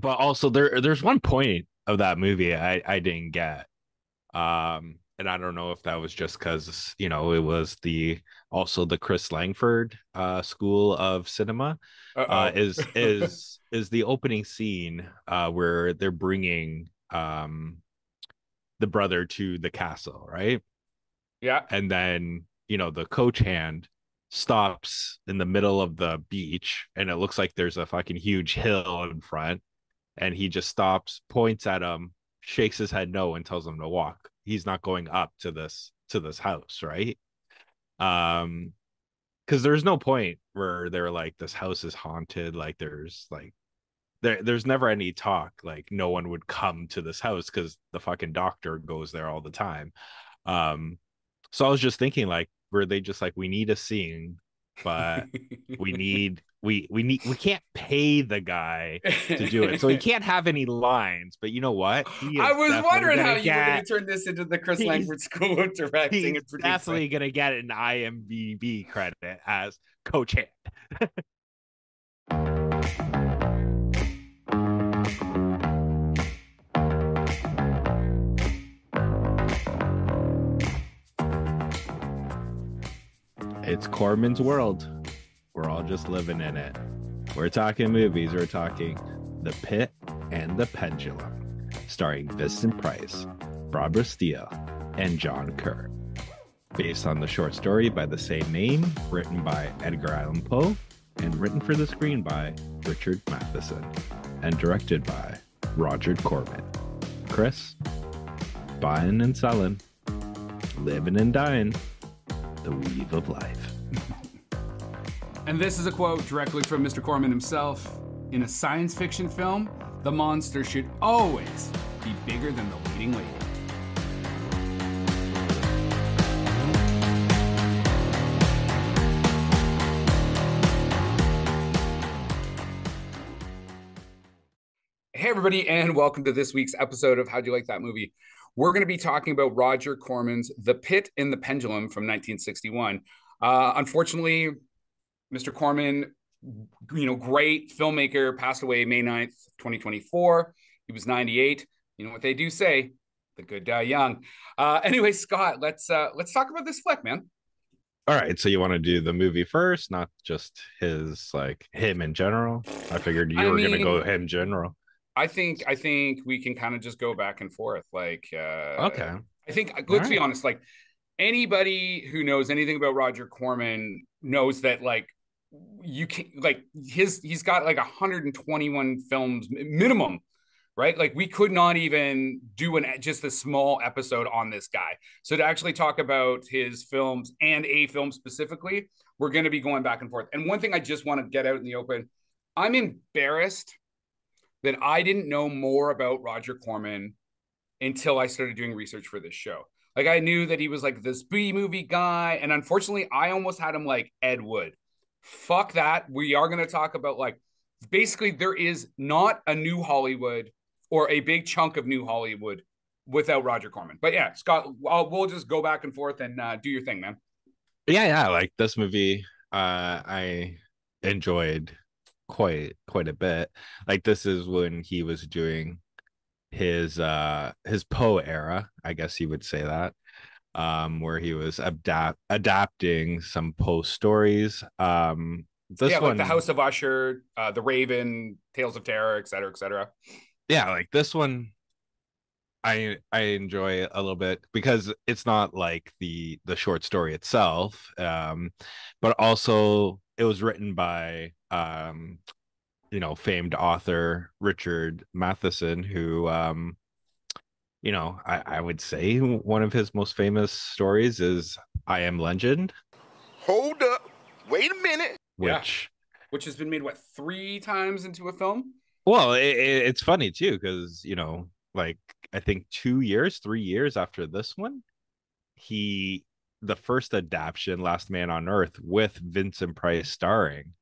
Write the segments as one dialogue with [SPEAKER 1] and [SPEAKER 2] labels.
[SPEAKER 1] but also there's one point of that movie I didn't get. And I don't know if that was just because it was the also the Chris Langford school of cinema.
[SPEAKER 2] Uh-oh.
[SPEAKER 1] Is the opening scene where they're bringing the brother to the castle, right?
[SPEAKER 2] Yeah.
[SPEAKER 1] And then the coach hand stops in the middle of the beach, and it looks like there's a fucking huge hill in front, and he just stops, points at him, shakes his head no, and tells him to walk. He's not going up to this house, right? Um, because there's no point where they're like, this house is haunted. Like there's never any talk like no one would come to this house because the fucking doctor goes there all the time. Um, so I was just thinking, like, were they just like, we need a scene, but we can't pay the guy to do it, so he can't have any lines. But you know what? He
[SPEAKER 2] I
[SPEAKER 1] is
[SPEAKER 2] was
[SPEAKER 1] definitely
[SPEAKER 2] wondering how
[SPEAKER 1] gonna
[SPEAKER 2] you were going to
[SPEAKER 1] get.
[SPEAKER 2] turn this into the Chris
[SPEAKER 1] He's
[SPEAKER 2] Langford School of Directing
[SPEAKER 1] he's
[SPEAKER 2] and Producing.
[SPEAKER 1] definitely gonna get an IMDb credit as Coach Hand. It's Corman's world. We're all just living in it. We're talking movies. We're talking The Pit and the Pendulum, starring Vincent Price, Barbara Steele, and John Kerr. Based on the short story by the same name, written by Edgar Allan Poe, and written for the screen by Richard Matheson, and directed by Roger Corman. Chris, buying and selling, living and dying, the weave of life.
[SPEAKER 3] And this is a quote directly from Mr. Corman himself. In a science fiction film, the monster should always be bigger than the leading lady.
[SPEAKER 2] Hey, everybody, and welcome to this week's episode of How'd You Like That Movie? We're going to be talking about Roger Corman's The Pit and the Pendulum from 1961. Unfortunately, Mr. Corman, great filmmaker, passed away May 9th, 2024. He was 98. You know what they do say, the good die young. Anyway, Scott, let's talk about this flick, man.
[SPEAKER 1] All right, so you want to do the movie first, not just his like him in general? I figured you
[SPEAKER 2] I
[SPEAKER 1] were gonna go
[SPEAKER 2] mean,
[SPEAKER 1] him general.
[SPEAKER 2] I think we can kind of just go back and forth.
[SPEAKER 1] Okay,
[SPEAKER 2] I think
[SPEAKER 1] all
[SPEAKER 2] let's be
[SPEAKER 1] right.
[SPEAKER 2] honest, like anybody who knows anything about Roger Corman knows that like you can like he's got like 121 films minimum, right? Like we could not even do just a small episode on this guy. So to actually talk about his films and a film specifically, we're going to be going back and forth. And one thing I just want to get out in the open, I'm embarrassed that I didn't know more about Roger Corman until I started doing research for this show. Like I knew that he was like this B movie guy, and unfortunately, I almost had him like Ed Wood. Fuck that. We are going to talk about like basically there is not a new Hollywood or a big chunk of new Hollywood without Roger Corman. But yeah, Scott, we'll just go back and forth and do your thing, man.
[SPEAKER 1] Yeah, like this movie, I enjoyed quite a bit. Like this is when he was doing his Poe era, I guess you would say that, where he was adapting some Poe stories.
[SPEAKER 2] Yeah,
[SPEAKER 1] This
[SPEAKER 2] like the
[SPEAKER 1] one,
[SPEAKER 2] House of Usher, the Raven, Tales of Terror, et cetera, et cetera.
[SPEAKER 1] yeah, like this one I enjoy a little bit because it's not like the short story itself, but also it was written by famed author Richard Matheson, who I would say one of his most famous stories is I Am Legend,
[SPEAKER 4] Hold up. Wait a minute.
[SPEAKER 2] Yeah,
[SPEAKER 1] which
[SPEAKER 2] which has been made what 3 times into a film.
[SPEAKER 1] well, it's funny too because like I think 2 years, 3 years after this one, he the first adaptation, Last Man on Earth, with Vincent Price starring,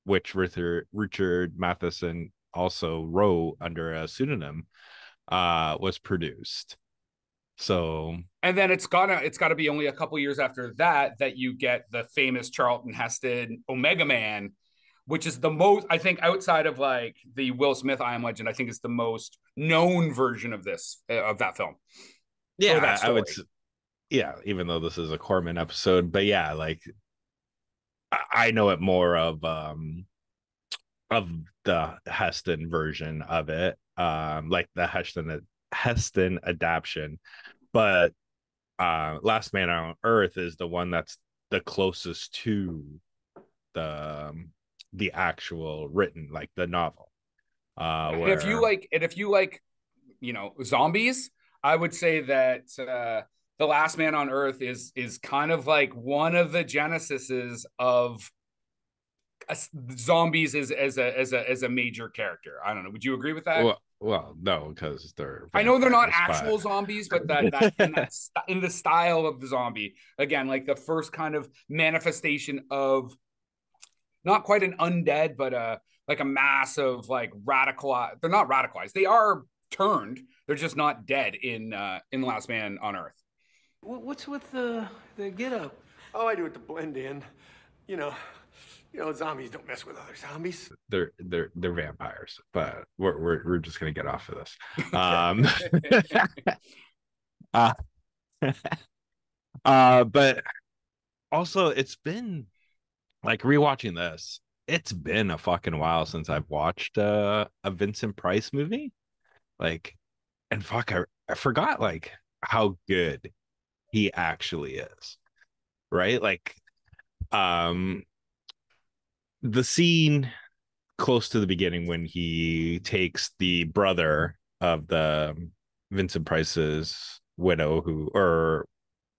[SPEAKER 1] which Richard Matheson also wrote under a pseudonym, was produced. So
[SPEAKER 2] And then it's gotta be only a couple years after that that you get the famous Charlton Heston Omega Man, which is the most, I think, outside of like the Will Smith I Am Legend, I think it's the most known version of this, of that film.
[SPEAKER 1] Yeah,
[SPEAKER 2] Or that
[SPEAKER 1] I would.
[SPEAKER 2] story.
[SPEAKER 1] Yeah, even though this is a Corman episode, but yeah, like I know it more of the Heston version of it, like the Heston adaptation. But Last Man on Earth is the one that's the closest to the actual written, like the novel.
[SPEAKER 2] And if you like, you know, zombies, I would say that The Last Man on Earth is kind of like one of the genesises of zombies as a major character. I don't know. Would you agree with that?
[SPEAKER 1] Well, no, because they're
[SPEAKER 2] I know they're not
[SPEAKER 1] vampires,
[SPEAKER 2] actual zombies, but in the style of the zombie, again, like the first kind of manifestation of not quite an undead, but like a mass of like radical. They're not radicalized. They are turned. They're just not dead in The Last Man on Earth.
[SPEAKER 5] What's with the get up?
[SPEAKER 6] Oh, I do it to blend in. You know, zombies don't mess with other zombies.
[SPEAKER 1] They're vampires, but we're just gonna get off of this. uh, but also it's been like rewatching this. It's been a fucking while since I've watched a Vincent Price movie. Like, and fuck, I forgot like how good he actually is. Right? Like, the scene close to the beginning when he takes the brother of the Vincent Price's widow or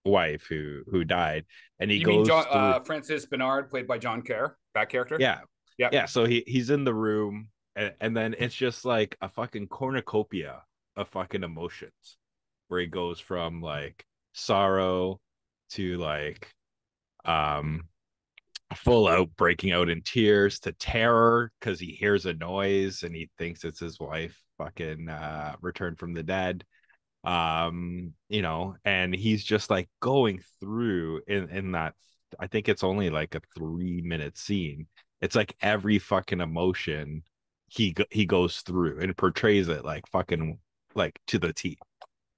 [SPEAKER 1] wife who died, and he goes through
[SPEAKER 2] Francis Bernard, played by John Kerr, that character.
[SPEAKER 1] Yeah, so he's in the room, and then it's just like a fucking cornucopia of fucking emotions, where he goes from like sorrow to like full out breaking out in tears to terror because he hears a noise and he thinks it's his wife fucking returned from the dead. You know, and he's just like going through in that, I think it's only like a 3-minute scene. It's like every fucking emotion he goes through and portrays it like fucking like to the T,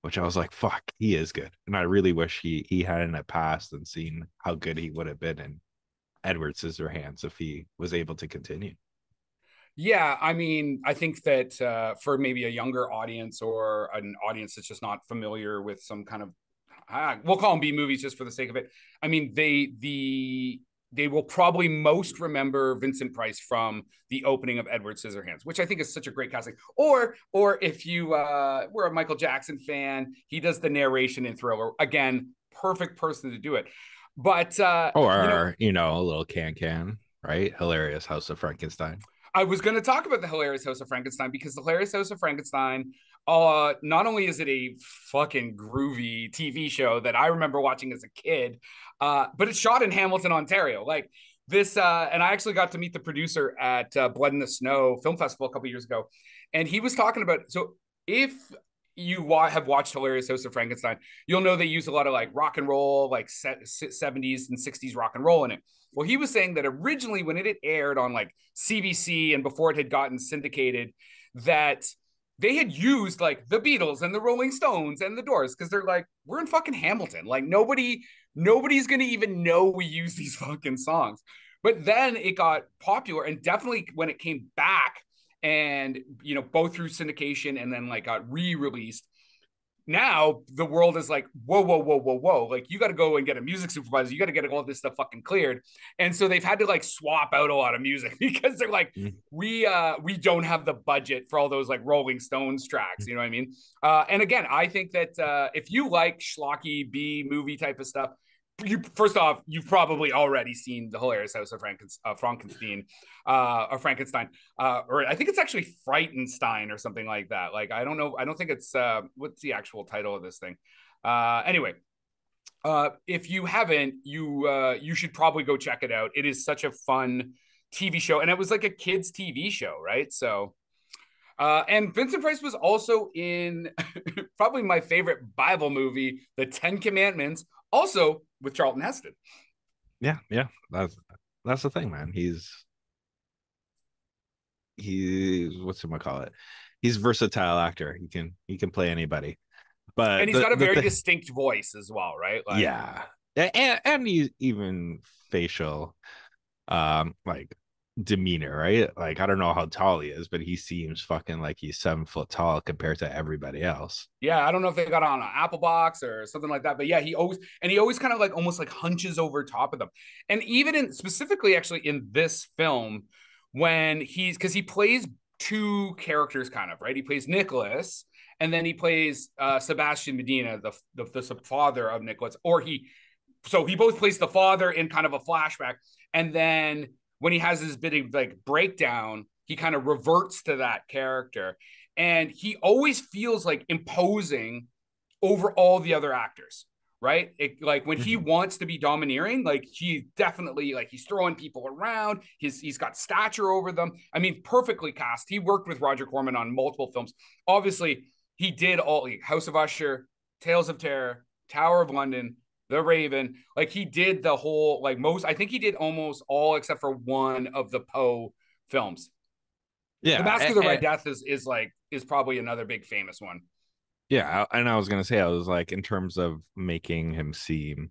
[SPEAKER 1] which I was like, fuck, he is good. And I really wish he hadn't passed and seen how good he would have been in Edward Scissorhands if he was able to continue.
[SPEAKER 2] Yeah, I mean, I think that for maybe a younger audience or an audience that's just not familiar with some kind of, we'll call them B movies just for the sake of it. I mean, they will probably most remember Vincent Price from the opening of Edward Scissorhands, which I think is such a great casting. Or if you were a Michael Jackson fan, he does the narration in Thriller. Again, perfect person to do it. But
[SPEAKER 1] you know, a little can, right? Hilarious House of Frankenstein.
[SPEAKER 2] I was going to talk about the Hilarious House of Frankenstein because the Hilarious House of Frankenstein, not only is it a fucking groovy TV show that I remember watching as a kid, but it's shot in Hamilton, Ontario. Like this, and I actually got to meet the producer at Blood in the Snow Film Festival a couple years ago, and he was talking about, so if you have watched Hilarious House of Frankenstein, you'll know they use a lot of like rock and roll, like 70s and 60s rock and roll in it. Well, he was saying that originally when it had aired on like CBC and before it had gotten syndicated, that they had used like the Beatles and the Rolling Stones and the Doors because they're like, we're in fucking Hamilton. Like nobody's going to even know we use these fucking songs. But then it got popular, and definitely when it came back and, you know, both through syndication and then like got re-released, now the world is like, whoa. Like you got to go and get a music supervisor. You got to get all this stuff fucking cleared. And so they've had to like swap out a lot of music because they're like, we don't have the budget for all those like Rolling Stones tracks. You know what I mean? And again, I think that if you like schlocky B movie type of stuff, first off, you've probably already seen the Hilarious House of Frankenstein, or I think it's actually Frightenstein or something like that. Like, I don't know. I don't think it's, what's the actual title of this thing? Anyway, if you haven't, you should probably go check it out. It is such a fun TV show, and it was like a kids TV show, right? So, and Vincent Price was also in probably my favorite Bible movie, The Ten Commandments, also with Charlton Heston.
[SPEAKER 1] Yeah, that's the thing, man. he's what's him call it? He's a versatile actor. He can play anybody. But
[SPEAKER 2] And he's got a
[SPEAKER 1] the
[SPEAKER 2] very
[SPEAKER 1] thing,
[SPEAKER 2] distinct voice as well, right? Like,
[SPEAKER 1] yeah, and he's even facial, like demeanor, right? Like I don't know how tall he is, but he seems fucking like he's 7 foot tall compared to everybody else.
[SPEAKER 2] yeah, I don't know if they got on an Apple box or something like that, but yeah, he always kind of like almost like hunches over top of them. And even in specifically actually in this film, when because he plays two characters kind of, right? He plays Nicholas and then he plays Sebastian Medina, the father of Nicholas, so he both plays the father in kind of a flashback. And then when he has his bit of like breakdown, he kind of reverts to that character. And he always feels like imposing over all the other actors, right? Like when he wants to be domineering, like he definitely like he's throwing people around. He's got stature over them. I mean, perfectly cast. He worked with Roger Corman on multiple films. Obviously, he did all like House of Usher, Tales of Terror, Tower of London, The Raven. Like he did the whole like most. I think he did almost all except for one of the Poe films. The
[SPEAKER 1] Yeah,
[SPEAKER 2] Mask of the Red Death is probably another big famous one.
[SPEAKER 1] yeah, and I was gonna say, I was like, in terms of making him seem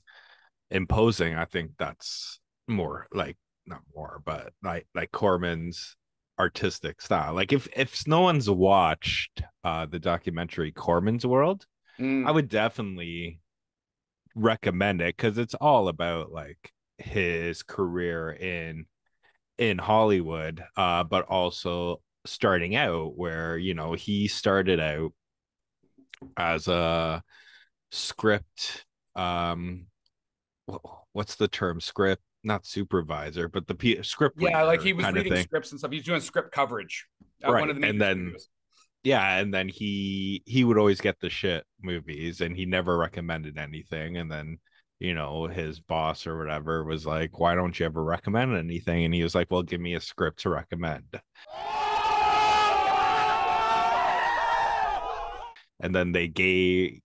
[SPEAKER 1] imposing, I think that's more like not more, but like Corman's artistic style. Like if no one's watched the documentary Corman's World, I would definitely recommend it because it's all about like his career in Hollywood, but also starting out where he started out as a script, um what's the term, script not supervisor but the script
[SPEAKER 2] Yeah, like
[SPEAKER 1] reader
[SPEAKER 2] he was
[SPEAKER 1] kind of
[SPEAKER 2] reading
[SPEAKER 1] thing,
[SPEAKER 2] scripts and stuff. He's doing script coverage at one of
[SPEAKER 1] right?
[SPEAKER 2] the
[SPEAKER 1] And
[SPEAKER 2] major
[SPEAKER 1] then
[SPEAKER 2] studios.
[SPEAKER 1] yeah, and then he would always get the shit movies and he never recommended anything. And then his boss or whatever was like, why don't you ever recommend anything? And he was like, well, give me a script to recommend. And then they gave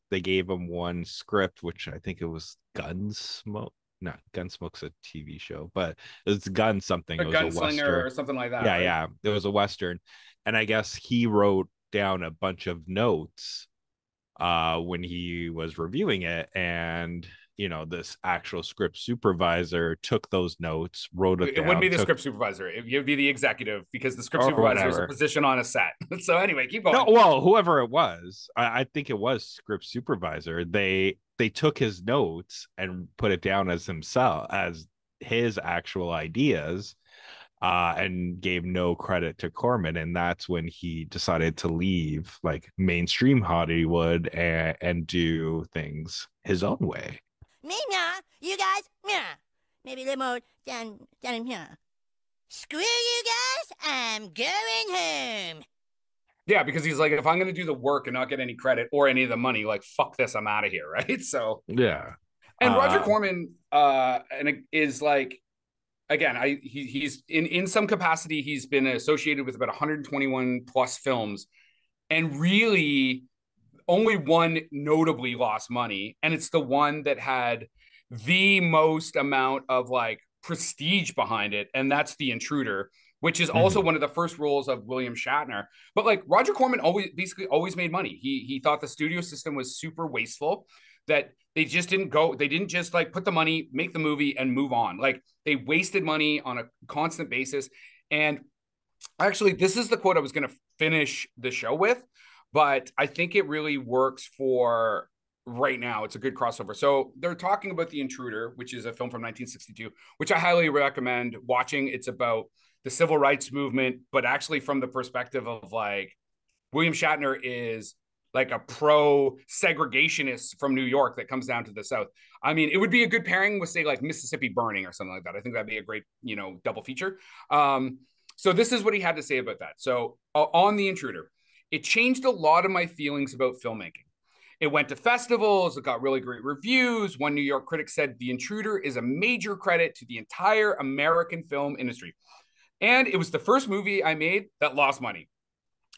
[SPEAKER 1] him one script, which I think it was Gunsmoke. Not Gunsmoke's a TV show, but it's Gun something.
[SPEAKER 2] A
[SPEAKER 1] It was a
[SPEAKER 2] gunslinger
[SPEAKER 1] Western.
[SPEAKER 2] or something like that,
[SPEAKER 1] Yeah,
[SPEAKER 2] right?
[SPEAKER 1] yeah. It was a Western. And I guess he wrote down a bunch of notes when he was reviewing it. And this actual script supervisor took those notes, wrote it
[SPEAKER 2] It wouldn't
[SPEAKER 1] down,
[SPEAKER 2] be the
[SPEAKER 1] took
[SPEAKER 2] script supervisor. It would be the executive because the script
[SPEAKER 1] or
[SPEAKER 2] supervisor is a
[SPEAKER 1] whatever.
[SPEAKER 2] position on a set. So anyway, keep
[SPEAKER 1] No,
[SPEAKER 2] going.
[SPEAKER 1] well, whoever it was, I think it was script supervisor. They took his notes and put it down as himself, as his actual ideas, and gave no credit to Corman. And that's when he decided to leave like mainstream Hollywood and do things his own way.
[SPEAKER 7] Me, meow. You guys, meow. Maybe a little more down in here. Screw you guys, I'm going home.
[SPEAKER 2] Yeah, because he's like, if I'm going to do the work and not get any credit or any of the money, like, fuck this, I'm out of here, right? So,
[SPEAKER 1] Yeah.
[SPEAKER 2] and Roger Corman and it is like, again, he's in some capacity, he's been associated with about 121 plus films, and really only one notably lost money, and it's the one that had the most amount of like prestige behind it, and that's The Intruder, which is also one of the first roles of William Shatner. But like Roger Corman always made money. He thought the studio system was super wasteful, that they didn't just like put the money, make the movie and move on. Like they wasted money on a constant basis. And actually, this is the quote I was going to finish the show with, but I think it really works for right now. It's a good crossover. So they're talking about The Intruder, which is a film from 1962, which I highly recommend watching. It's about the civil rights movement, but actually from the perspective of like William Shatner is like a pro segregationist from New York that comes down to the South. I mean, it would be a good pairing with say like Mississippi Burning or something like that. I think that'd be a great, double feature. So this is what he had to say about that. So on The Intruder, it changed a lot of my feelings about filmmaking. It went to festivals. It got really great reviews. One New York critic said The Intruder is a major credit to the entire American film industry. And it was the first movie I made that lost money.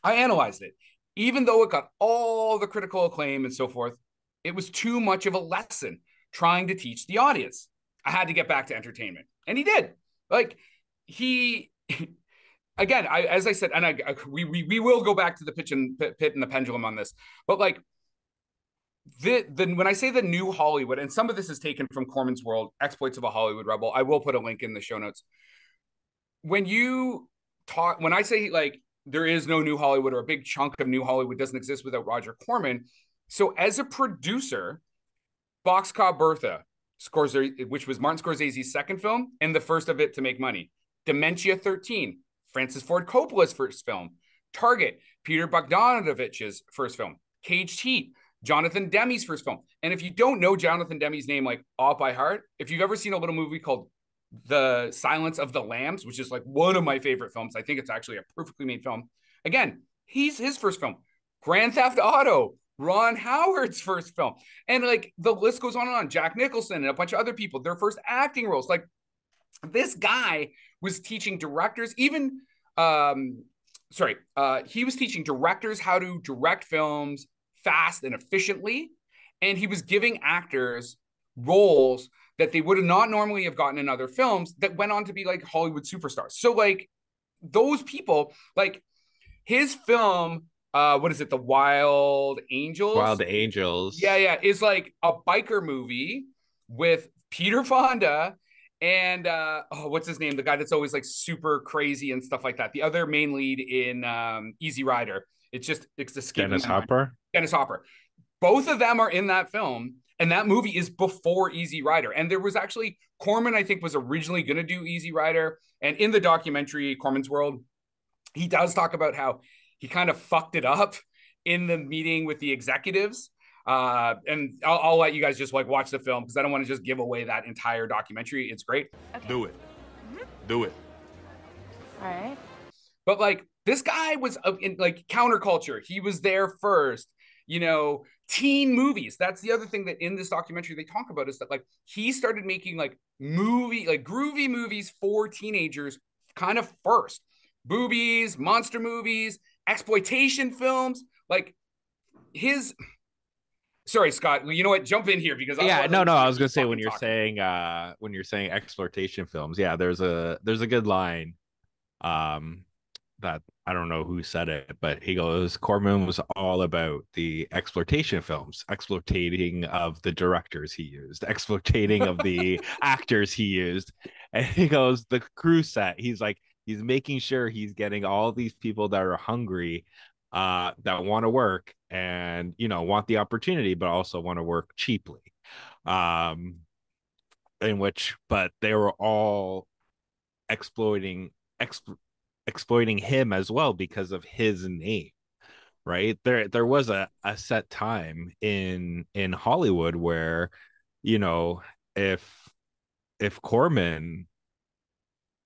[SPEAKER 2] I analyzed it. Even though it got all the critical acclaim and so forth, it was too much of a lesson trying to teach the audience. I had to get back to entertainment. And he did. Like, he again, as I said, and we will go back to the Pit and the Pendulum on this, but like when I say the new Hollywood, and some of this is taken from Corman's world, Exploits of a Hollywood Rebel. I will put a link in the show notes. When I say like there is no new Hollywood, or a big chunk of new Hollywood doesn't exist without Roger Corman. So as a producer, Boxcar Bertha, which was Martin Scorsese's second film and the first of it to make money. Dementia 13, Francis Ford Coppola's first film. Target, Peter Bogdanovich's first film. Caged Heat, Jonathan Demme's first film. And if you don't know Jonathan Demme's name like off by heart, if you've ever seen a little movie called The Silence of the Lambs, which is like one of my favorite films, I think it's actually a perfectly made film. Again, his first film. Grand Theft Auto, Ron Howard's first film. And like the list goes on and on. Jack Nicholson and a bunch of other people, their first acting roles. Like this guy was teaching directors, he was teaching directors how to direct films fast and efficiently. And he was giving actors roles that they would have not normally have gotten in other films that went on to be like Hollywood superstars. So like those people, like his film, what is it? The Wild Angels?
[SPEAKER 1] Wild Angels.
[SPEAKER 2] Yeah. Is like a biker movie with Peter Fonda and what's his name? The guy that's always like super crazy and stuff like that. The other main lead in Easy Rider. It's escaping
[SPEAKER 1] Dennis Hopper.
[SPEAKER 2] Dennis Hopper. Both of them are in that film, and that movie is before Easy Rider. And there was actually Corman, I think, was originally going to do Easy Rider. And in the documentary Corman's World, he does talk about how he kind of fucked it up in the meeting with the executives. And I'll let you guys just like watch the film because I don't want to just give away that entire documentary. It's great.
[SPEAKER 8] Okay.
[SPEAKER 4] Do it.
[SPEAKER 8] Mm-hmm.
[SPEAKER 4] Do it.
[SPEAKER 8] All right.
[SPEAKER 2] But like this guy was in like counterculture. He was there first, you know, teen movies. That's the other thing that in this documentary they talk about is that like he started making like groovy movies for teenagers kind of first. Boobies, monster movies, exploitation films, like his. Sorry, Scott. Well, you know what? Jump in here because
[SPEAKER 1] I was gonna say when you're saying exploitation films, there's a good line, that I don't know who said it, but he goes, Corman was all about the exploitation films, exploiting of the directors he used, exploiting of the actors he used, and he goes, the crew set. He's like, he's making sure he's getting all these people that are hungry, that want to work and want the opportunity, but also want to work cheaply. But they were all exploiting him as well because of his name, right? There was a set time in Hollywood where, if Corman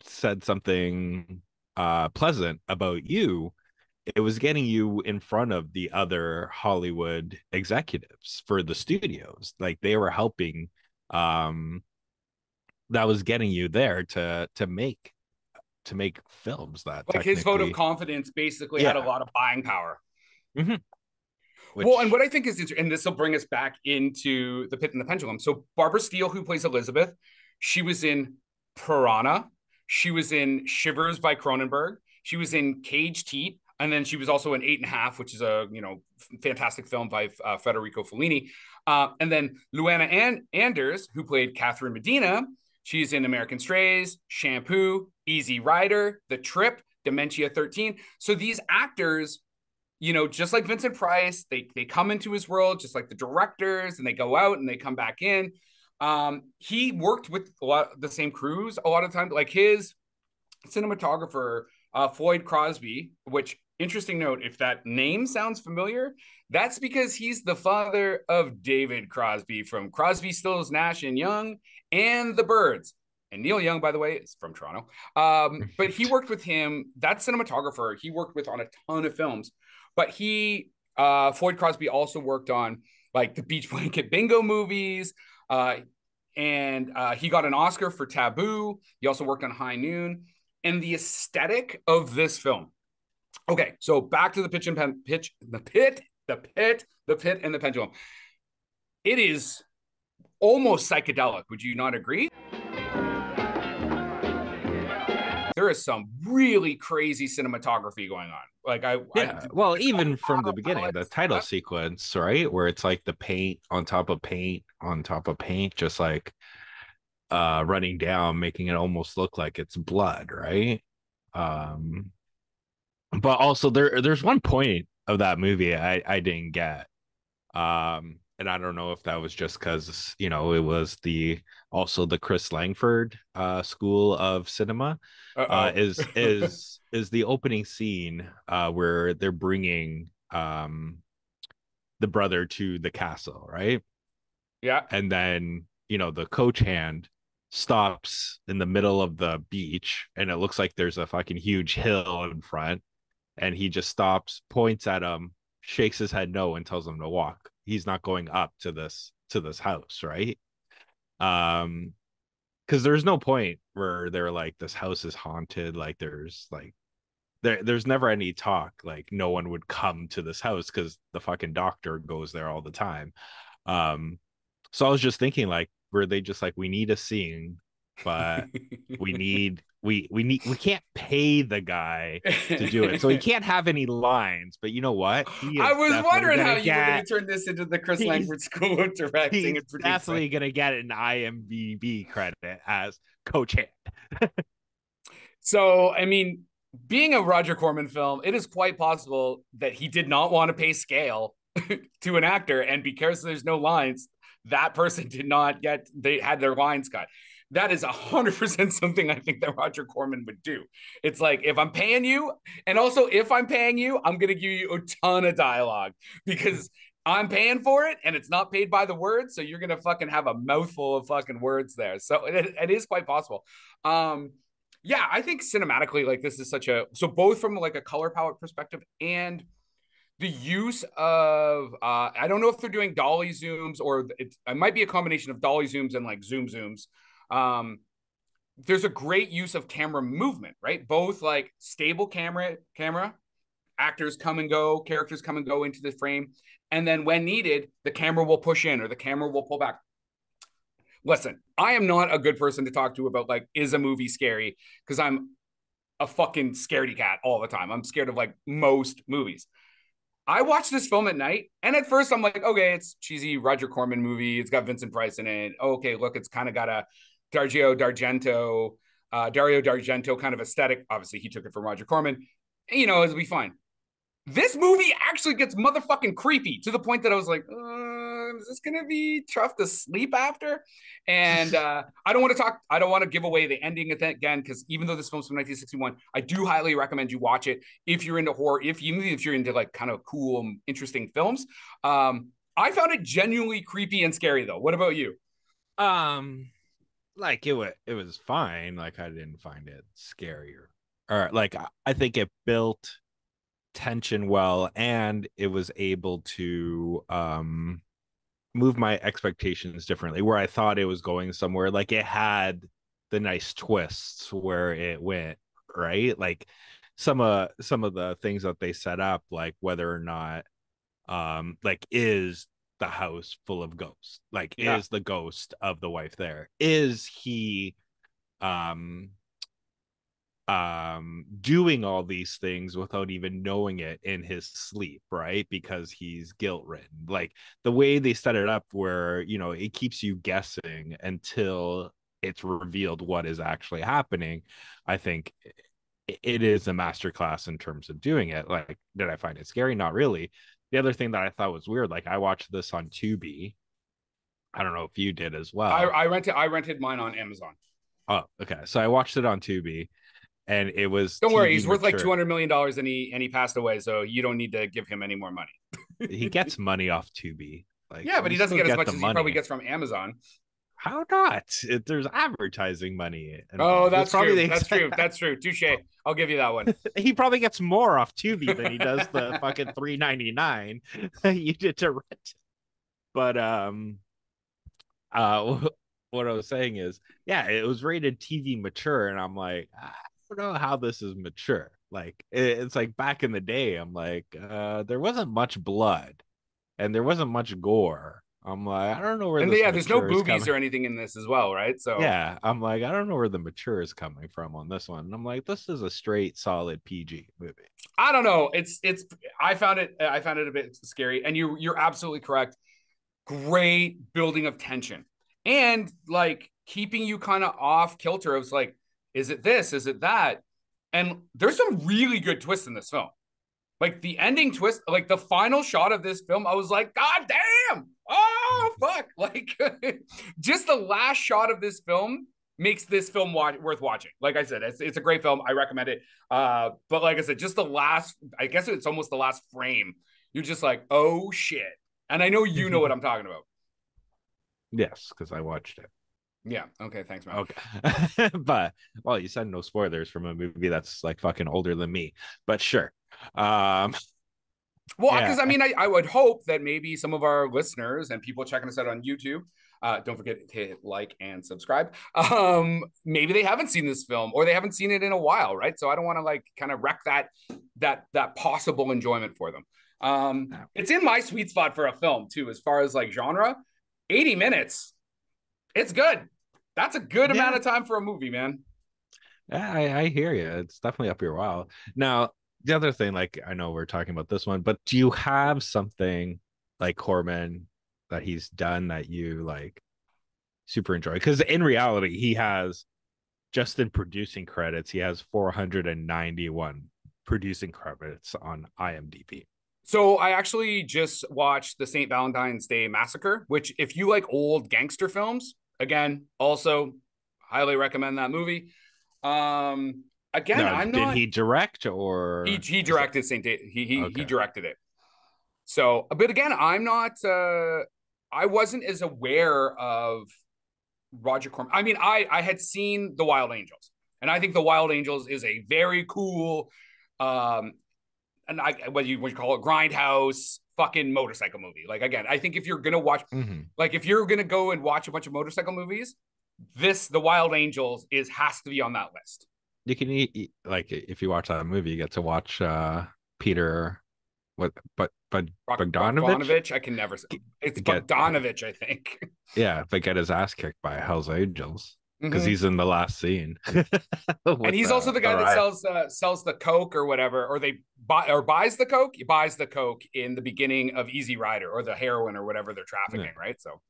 [SPEAKER 1] said something pleasant about you, it was getting you in front of the other Hollywood executives for the studios. Like they were helping, that was getting you there to make films that
[SPEAKER 2] like his vote of confidence basically had a lot of buying power.
[SPEAKER 1] Mm-hmm.
[SPEAKER 2] Well, and what I think is interesting, and this will bring us back into The Pit and the Pendulum. So Barbara Steele, who plays Elizabeth, she was in Piranha. She was in Shivers by Cronenberg. She was in Caged Heat. And then she was also in 8.5, which is a fantastic film by Federico Fellini. And then Luana Anders, who played Catherine Medina, she's in American Strays, Shampoo, Easy Rider, The Trip, Dementia 13. So these actors, just like Vincent Price, they come into his world, just like the directors, and they go out and they come back in. He worked with a lot of the same crews a lot of times, like his cinematographer, Floyd Crosby, which, interesting note, if that name sounds familiar, that's because he's the father of David Crosby from Crosby, Stills, Nash and Young and The Birds. And Neil Young, by the way, is from Toronto. But he worked with him, that cinematographer, he worked with on a ton of films. But Floyd Crosby also worked on like the Beach Blanket Bingo movies. And he got an Oscar for Taboo. He also worked on High Noon. And the aesthetic of this film. Okay, so back to the Pit and the Pendulum. It is almost psychedelic. Would you not agree? there is some really crazy cinematography going on. Like
[SPEAKER 1] well, even from the beginning, the title sequence, right, where it's like the paint on top of paint on top of paint, just like running down, making it almost look like it's blood, right? um but also there's one point of that movie I didn't get. And I don't know if that was just because, you know, it was the Chris Langford school of cinema. Is the opening scene where they're bringing the brother to the castle, right?
[SPEAKER 2] Yeah.
[SPEAKER 1] And then, you know, the coach hand stops in the middle of the beach, and it looks like there's a fucking huge hill in front, and he just stops, points at him, shakes his head no, and tells him to walk. He's not going up to this house, right? Because there's no point where they're like, this house is haunted, like there's never any talk like no one would come to this house because the fucking doctor goes there all the time. So I was just thinking, like, were they just like, we need a scene, but we can't pay the guy to do it, so he can't have any lines. But you know what?
[SPEAKER 2] I was wondering how you were going to turn this into the Chris Langford School of Directing and Producing.
[SPEAKER 1] Definitely going to get an IMDb credit as Coach Hand.
[SPEAKER 2] So, I mean, being a Roger Corman film, it is quite possible that he did not want to pay scale to an actor, and because there's no lines, that person did not get, they had their lines cut. That is 100% something I think that Roger Corman would do. It's like, if I'm paying you, and also if I'm paying you, I'm going to give you a ton of dialogue because I'm paying for it and it's not paid by the word. So you're going to fucking have a mouthful of fucking words there. So it is quite possible. Yeah, I think cinematically, like, this is such a, so both from like a color palette perspective and the use of, I don't know if they're doing dolly zooms or it might be a combination of dolly zooms and like zoom zooms. There's a great use of camera movement, right? Both like stable camera, actors come and go, characters come and go into the frame. And then when needed, the camera will push in or the camera will pull back. Listen, I am not a good person to talk to about like, is a movie scary? Because I'm a fucking scaredy cat all the time. I'm scared of like most movies. I watched this film at night, and at first I'm like, okay, it's cheesy Roger Corman movie. It's got Vincent Price in it. Oh, okay, look, it's kind of got a Dario D'Argento kind of aesthetic. Obviously, he took it from Roger Corman. You know, it'll be fine. This movie actually gets motherfucking creepy to the point that I was like, is this going to be tough to sleep after? And I don't want to give away the ending again, because even though this film's from 1961, I do highly recommend you watch it if you're into horror, if you're into like kind of cool, interesting films. I found it genuinely creepy and scary though. What about you?
[SPEAKER 1] Like it was fine. Like I didn't find it scarier. Or like I think it built tension well, and it was able to move my expectations differently, where I thought it was going somewhere. Like it had the nice twists where it went, right? Like some of the things that they set up, like whether or not like, is the house full of ghosts? Like, is the ghost of the wife there? Is he doing all these things without even knowing it in his sleep, right? Because he's guilt ridden. Like the way they set it up, where, you know, it keeps you guessing until it's revealed what is actually happening. I think it is a masterclass in terms of doing it. Like, did I find it scary? Not really. The other thing that I thought was weird, like I watched this on Tubi. I don't know if you did as well.
[SPEAKER 2] I rented mine on Amazon.
[SPEAKER 1] Oh, okay. So I watched it on Tubi. And it was,
[SPEAKER 2] don't worry, he's worth like $200 million, and he passed away, so you don't need to give him any more money.
[SPEAKER 1] He gets money off Tubi. Like,
[SPEAKER 2] yeah, but he doesn't get as much as he probably gets from Amazon.
[SPEAKER 1] How not? There's advertising money involved.
[SPEAKER 2] Oh, that's true. That's true. Touche. I'll give you that one.
[SPEAKER 1] He probably gets more off Tubi than he does the fucking $3.99 you did to rent. But what I was saying is, yeah, it was rated TV mature, and I'm like, I don't know how this is mature. Like it's like back in the day, I'm like, there wasn't much blood and there wasn't much gore, I'm like, I don't know where
[SPEAKER 2] And
[SPEAKER 1] this
[SPEAKER 2] yeah, there's no
[SPEAKER 1] mature is
[SPEAKER 2] boobies
[SPEAKER 1] coming.
[SPEAKER 2] or anything in this as well, right? So
[SPEAKER 1] Yeah, I'm like, I don't know where the mature is coming from on this one. And I'm like, this is a straight, solid PG movie.
[SPEAKER 2] I don't know. It's I found it a bit scary. And you're absolutely correct. Great building of tension. And like keeping you kind of off kilter. It was like, is it this? Is it that? And there's some really good twists in this film. Like the ending twist, like the final shot of this film, I was like, God damn! Oh fuck! Like just the last shot of this film makes this film worth watching. Like I said, it's a great film. I recommend it. But like I said, just the last, I guess it's almost the last frame. You're just like, oh shit. And I know you know what I'm talking about.
[SPEAKER 1] Yes, because I watched it.
[SPEAKER 2] Yeah. Okay. Thanks, man.
[SPEAKER 1] Okay. But well, you said no spoilers from a movie that's like fucking older than me. But sure.
[SPEAKER 2] Well, because
[SPEAKER 1] yeah.
[SPEAKER 2] I mean, I would hope that maybe some of our listeners and people checking us out on YouTube, don't forget to hit like and subscribe. Maybe they haven't seen this film or they haven't seen it in a while, right? So I don't want to like kind of wreck that possible enjoyment for them. It's in my sweet spot for a film too, as far as like genre. 80 minutes, it's good. That's a good amount of time for a movie, man.
[SPEAKER 1] Yeah, I hear you. It's definitely up your wall. Now, the other thing, like I know we're talking about this one, but do you have something like Corman that he's done that you like super enjoy? Because in reality, he has just in producing credits, he has 491 producing credits on IMDb.
[SPEAKER 2] So I actually just watched the St. Valentine's Day Massacre, which if you like old gangster films, again, also highly recommend that movie. Again,
[SPEAKER 1] Now,
[SPEAKER 2] I'm
[SPEAKER 1] did
[SPEAKER 2] not.
[SPEAKER 1] he direct or
[SPEAKER 2] He directed St. Day. He
[SPEAKER 1] Okay.
[SPEAKER 2] directed it. So, but again, I'm not. I wasn't as aware of Roger Corman. I mean, I had seen The Wild Angels, and I think The Wild Angels is a very cool, and what you call it, grindhouse fucking motorcycle movie. Like again, I think if you're gonna watch, like if you're gonna go and watch a bunch of motorcycle movies, The Wild Angels has to be on that list.
[SPEAKER 1] You can eat like if you watch that movie, you get to watch Peter but
[SPEAKER 2] Bogdanovich. I can never say it's Bogdanovich, I think.
[SPEAKER 1] Yeah, but get his ass kicked by Hell's Angels because he's in the last scene.
[SPEAKER 2] And he's also the guy that sells the coke or whatever, or buys the coke. He buys the coke in the beginning of Easy Rider or the heroin or whatever they're trafficking, right? So,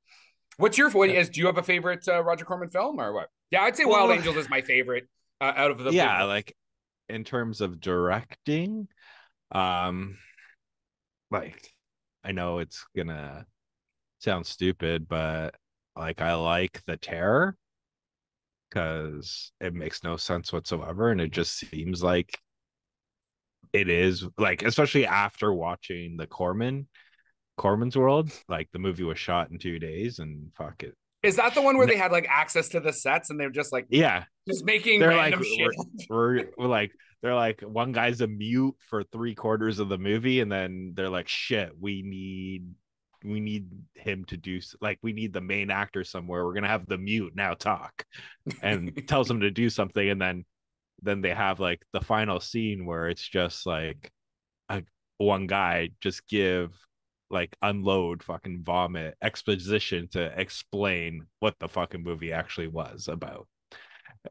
[SPEAKER 2] do you have a favorite Roger Corman film or what? Yeah, I'd say Wild Angels is my favorite out of the big ones.
[SPEAKER 1] Like in terms of directing, like I know it's gonna sound stupid, but like I like The Terror because it makes no sense whatsoever, and it just seems like it is like, especially after watching the Corman's World, like the movie was shot in 2 days, and fuck it.
[SPEAKER 2] Is that the one where they had like access to the sets and they're just like, just making random shit?
[SPEAKER 1] We're like, they're like, one guy's a mute for 3/4 of the movie, and then they're like, shit, we need him to do, like, we need the main actor somewhere, we're gonna have the mute now talk, and tells him to do something, and then they have like the final scene where it's just like one guy just unload fucking vomit exposition to explain what the fucking movie actually was about,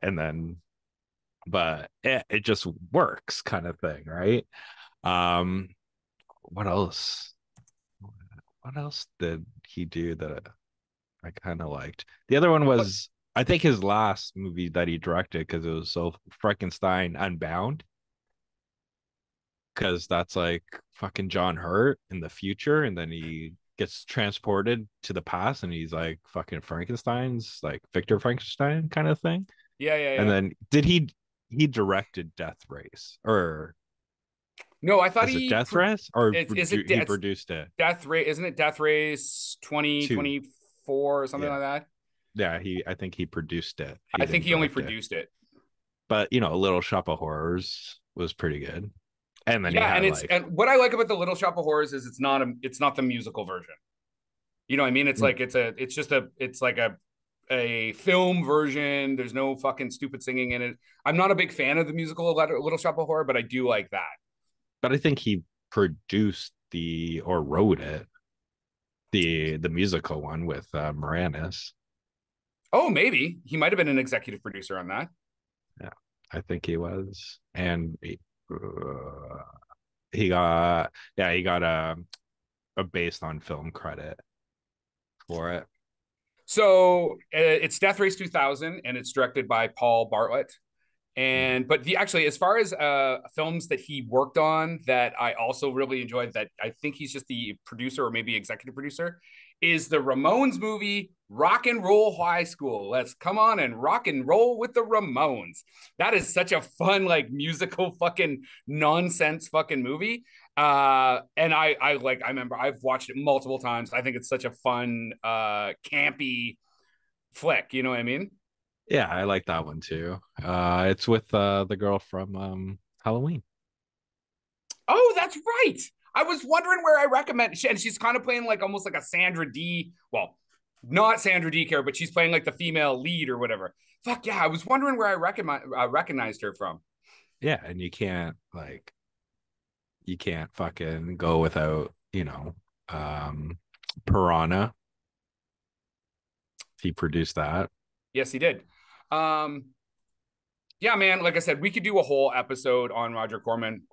[SPEAKER 1] and then but it just works kind of thing, right? What else did he do that I kind of liked? The other one was, I think, his last movie that he directed, because it was so Frankenstein Unbound, because that's like fucking John Hurt in the future, and then he gets transported to the past, and he's like fucking Frankenstein's, like Victor Frankenstein kind of thing.
[SPEAKER 2] Yeah.
[SPEAKER 1] And then he directed Death Race, or
[SPEAKER 2] no? I thought
[SPEAKER 1] he Death Race, or he produced it.
[SPEAKER 2] Death Race, isn't it? Death Race 2024 or something like that.
[SPEAKER 1] Yeah, I think he produced it.
[SPEAKER 2] I think he only produced it.
[SPEAKER 1] But Little Shop of Horrors was pretty good. And then
[SPEAKER 2] and what I like about the Little Shop of Horrors is it's not the musical version. You know what I mean? It's like it's like a film version. There's no fucking stupid singing in it. I'm not a big fan of the musical Little Shop of Horror, but I do like that.
[SPEAKER 1] But I think he produced or wrote it. The musical one with Moranis.
[SPEAKER 2] Oh, maybe he might have been an executive producer on that.
[SPEAKER 1] Yeah, I think he was, and he got a based on film credit for it.
[SPEAKER 2] So it's Death Race 2000, and it's directed by Paul Bartlett. And but actually, as far as films that he worked on that I also really enjoyed, that I think he's just the producer or maybe executive producer, is the Ramones movie Rock and Roll High School. Let's come on and rock and roll with the Ramones. That is such a fun, like, musical fucking nonsense fucking movie. And I remember I've watched it multiple times. I think it's such a fun, campy flick. You know what I mean?
[SPEAKER 1] Yeah, I like that one too. It's with the girl from Halloween.
[SPEAKER 2] Oh, that's right. I was wondering where I recommend, and she's kind of playing like almost like a Sandra D. Well, not Sandra D. Care, but she's playing like the female lead or whatever. Fuck yeah, I was wondering where I recognized her from.
[SPEAKER 1] Yeah, and you can't fucking go without Piranha. He produced that.
[SPEAKER 2] Yes, he did. Yeah, man, like I said, we could do a whole episode on Roger Corman.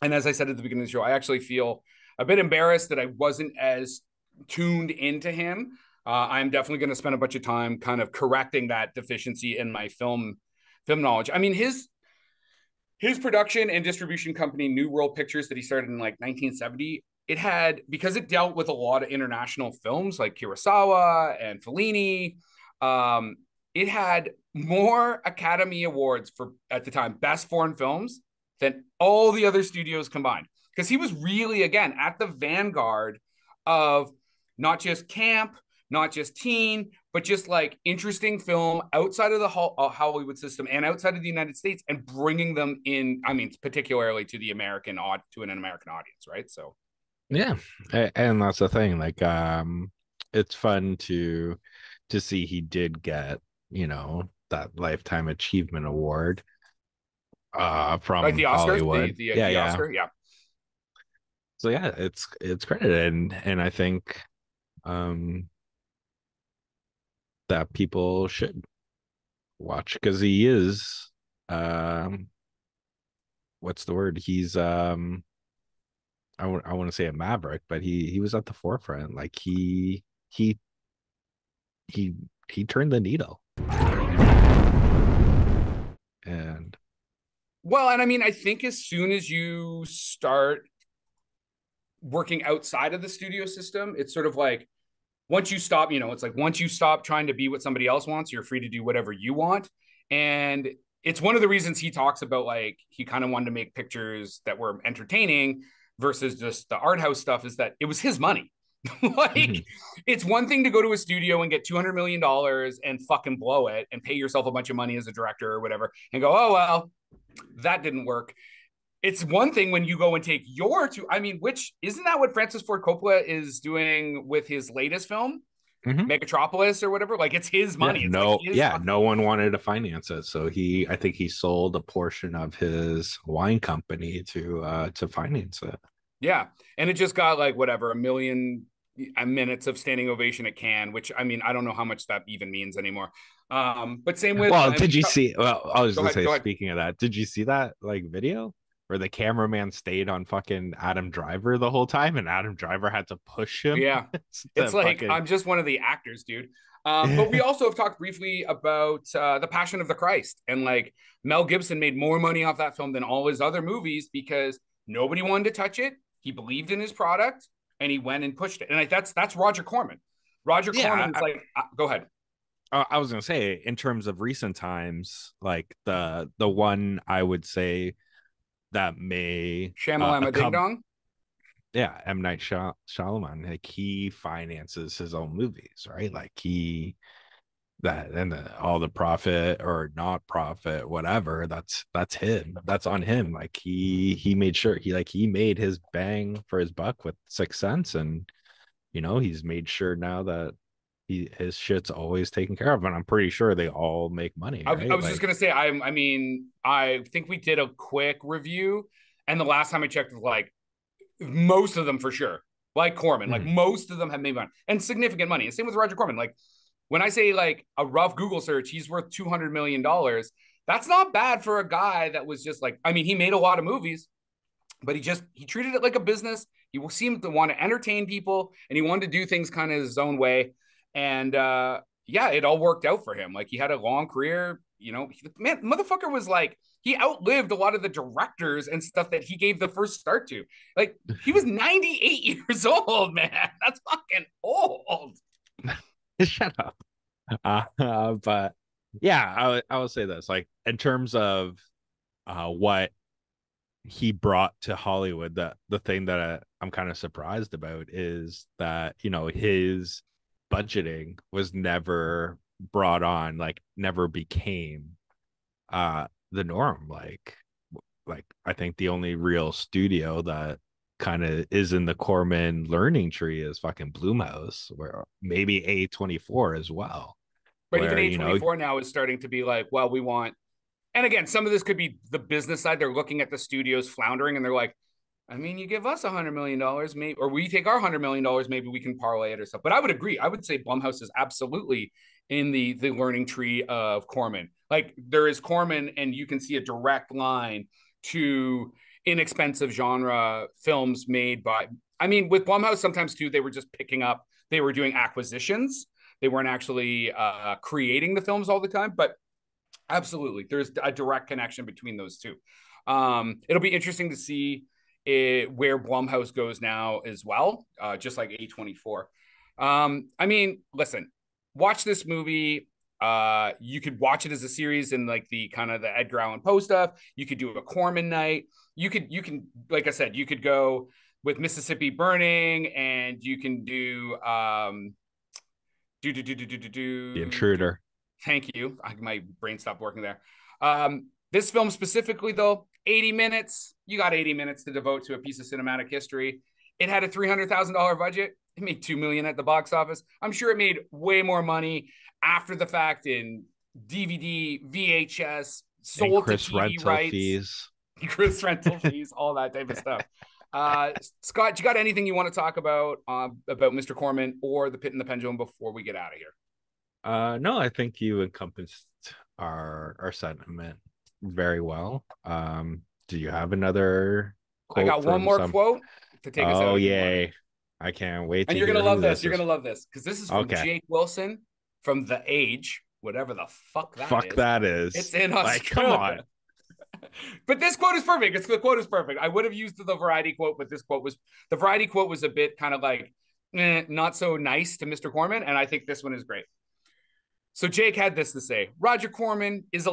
[SPEAKER 2] And as I said at the beginning of the show, I actually feel a bit embarrassed that I wasn't as tuned into him. I'm definitely going to spend a bunch of time kind of correcting that deficiency in my film knowledge. I mean, his production and distribution company, New World Pictures, that he started in like 1970, it had, because it dealt with a lot of international films like Kurosawa and Fellini, it had more Academy Awards for, at the time, best foreign films than all the other studios combined. Because he was really, again, at the vanguard of not just camp, not just teen, but just like interesting film outside of the Hollywood system and outside of the United States, and bringing them in, I mean, particularly to the American to an American audience, right? So
[SPEAKER 1] yeah, and that's the thing. Like, it's fun to see he did get, that Lifetime Achievement Award from
[SPEAKER 2] like the Oscars,
[SPEAKER 1] Hollywood.
[SPEAKER 2] the Oscar, yeah.
[SPEAKER 1] So yeah, it's credited, and I think that people should watch, because he is what's the word? He's I want to say a maverick, but he was at the forefront. Like he turned the needle. And
[SPEAKER 2] well, and I mean, I think as soon as you start working outside of the studio system, it's sort of like, once you stop, it's like once you stop trying to be what somebody else wants, you're free to do whatever you want. And it's one of the reasons he talks about, like, he kind of wanted to make pictures that were entertaining versus just the art house stuff, is that it was his money. Like, it's one thing to go to a studio and get $200 million and fucking blow it and pay yourself a bunch of money as a director or whatever and go, oh, well, that didn't work. It's one thing when you go and take which isn't that what Francis Ford Coppola is doing with his latest film, Megatropolis or whatever? Like, it's his money.
[SPEAKER 1] No one wanted to finance it, so I think he sold a portion of his wine company to finance it.
[SPEAKER 2] Yeah, and it just got like whatever, 1 million minutes of standing ovation at Cannes, which, I mean, I don't know how much that even means anymore. But same with.
[SPEAKER 1] Well, did you see? Well, I was going to say, speaking of that, did you see that like video where the cameraman stayed on fucking Adam Driver the whole time, and Adam Driver had to push him?
[SPEAKER 2] Yeah, it's like, I'm just one of the actors, dude. But we also have talked briefly about The Passion of the Christ, and like Mel Gibson made more money off that film than all his other movies because nobody wanted to touch it. He believed in his product and he went and pushed it. And like, that's Roger Corman. Roger Corman is like, go ahead.
[SPEAKER 1] I was going to say, in terms of recent times, like the one I would say that may
[SPEAKER 2] Shyamalama Ding Dong.
[SPEAKER 1] Yeah, M. Night Shyamalan, like, he finances his own movies, right? Like all the profit or not profit, whatever, that's him. That's on him. Like he made sure he made his bang for his buck with Sixth Sense, and he's made sure now that his shit's always taken care of, and I'm pretty sure they all make money. Right?
[SPEAKER 2] I was just gonna say, I mean, I think we did a quick review, and the last time I checked, was like most of them for sure like Corman. Like most of them have made money and significant money. And same with Roger Corman. Like when I say like a rough Google search, he's worth $200 million. That's not bad for a guy that was just like, I mean, he made a lot of movies, but he treated it like a business. He seemed to want to entertain people, and he wanted to do things kind of his own way. And yeah, it all worked out for him. Like he had a long career, you know, man, motherfucker was like, he outlived a lot of the directors and stuff that he gave the first start to. Like he was 98 years old, man. That's fucking old.
[SPEAKER 1] Shut up. But yeah, I will say this, like in terms of what he brought to Hollywood, the thing that I'm kind of surprised about is that, you know, his budgeting was never brought on, like never became the norm. Like I think the only real studio that kind of is in the Corman learning tree is fucking Blumhouse, where maybe A24 as well.
[SPEAKER 2] But
[SPEAKER 1] where,
[SPEAKER 2] even A24 now is starting to be like, well, we want, and again, some of this could be the business side. They're looking at the studios floundering and they're like, I mean, you give us $100 million, maybe, or we take our $100 million, maybe we can parlay it or something. But I would agree. I would say Blumhouse is absolutely in the learning tree of Corman. Like there is Corman, and you can see a direct line to inexpensive genre films made by, I mean, with Blumhouse sometimes too, they were just picking up, they were doing acquisitions. They weren't actually creating the films all the time, but absolutely, there's a direct connection between those two. It'll be interesting to see where Blumhouse goes now as well, just like A24. I mean, listen, watch this movie. You could watch it as a series in like the kind of the Edgar Allan Poe stuff. You could do a Corman night. You can, like I said, you could go with Mississippi Burning, and you can do
[SPEAKER 1] The Intruder.
[SPEAKER 2] Thank you. My brain stopped working there. This film specifically, though, 80 minutes. You got 80 minutes to devote to a piece of cinematic history. It had a $300,000 budget. It made $2 million at the box office. I'm sure it made way more money after the fact in DVD, VHS, sold
[SPEAKER 1] Chris
[SPEAKER 2] to TV
[SPEAKER 1] rental
[SPEAKER 2] rights,
[SPEAKER 1] fees.
[SPEAKER 2] Chris rental fees, all that type of stuff. Scott, you got anything you want to talk about Mr. Corman or The Pit and the Pendulum before we get out of here?
[SPEAKER 1] No, I think you encompassed our sentiment very well. Do you have another quote?
[SPEAKER 2] I got one more quote to take us out.
[SPEAKER 1] Oh, yay. I can't wait.
[SPEAKER 2] And you're going to love this. You're going to love this because this is from Jake Wilson from The Age, whatever the fuck that is.
[SPEAKER 1] It's
[SPEAKER 2] in Australia.
[SPEAKER 1] Like, come on.
[SPEAKER 2] But this quote is perfect. The quote is perfect. I would have used the Variety quote, but the Variety quote was a bit kind of like not so nice to Mr. Corman, and I think this one is great. So Jake had this to say: Roger Corman is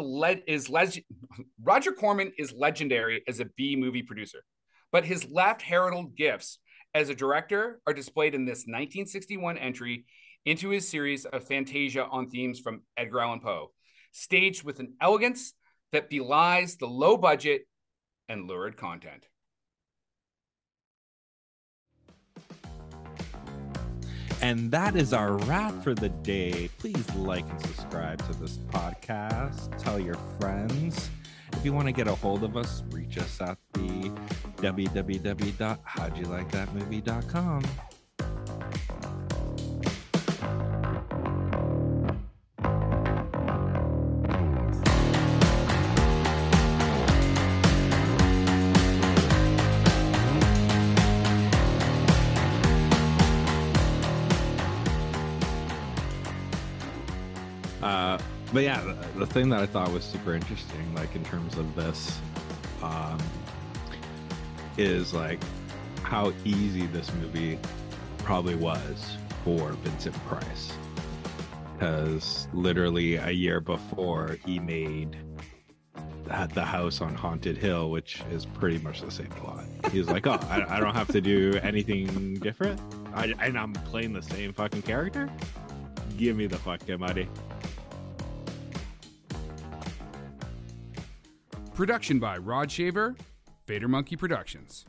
[SPEAKER 2] legendary as a B movie producer, but his left-heralded gifts as a director are displayed in this 1961 entry into his series of Fantasia on themes from Edgar Allan Poe, staged with an elegance that belies the low budget and lurid content.
[SPEAKER 1] And that is our wrap for the day. Please like and subscribe to this podcast. Tell your friends. If you want to get a hold of us, reach us at the www.howdyoulikethatmovie.com. But yeah, the thing that I thought was super interesting, like in terms of this, is like how easy this movie probably was for Vincent Price. Because literally a year before, he made The House on Haunted Hill, which is pretty much the same plot. He's like, oh, I don't have to do anything different? And I'm playing the same fucking character? Give me the fucking money.
[SPEAKER 3] Production by Rod Shaver, Vader Monkey Productions.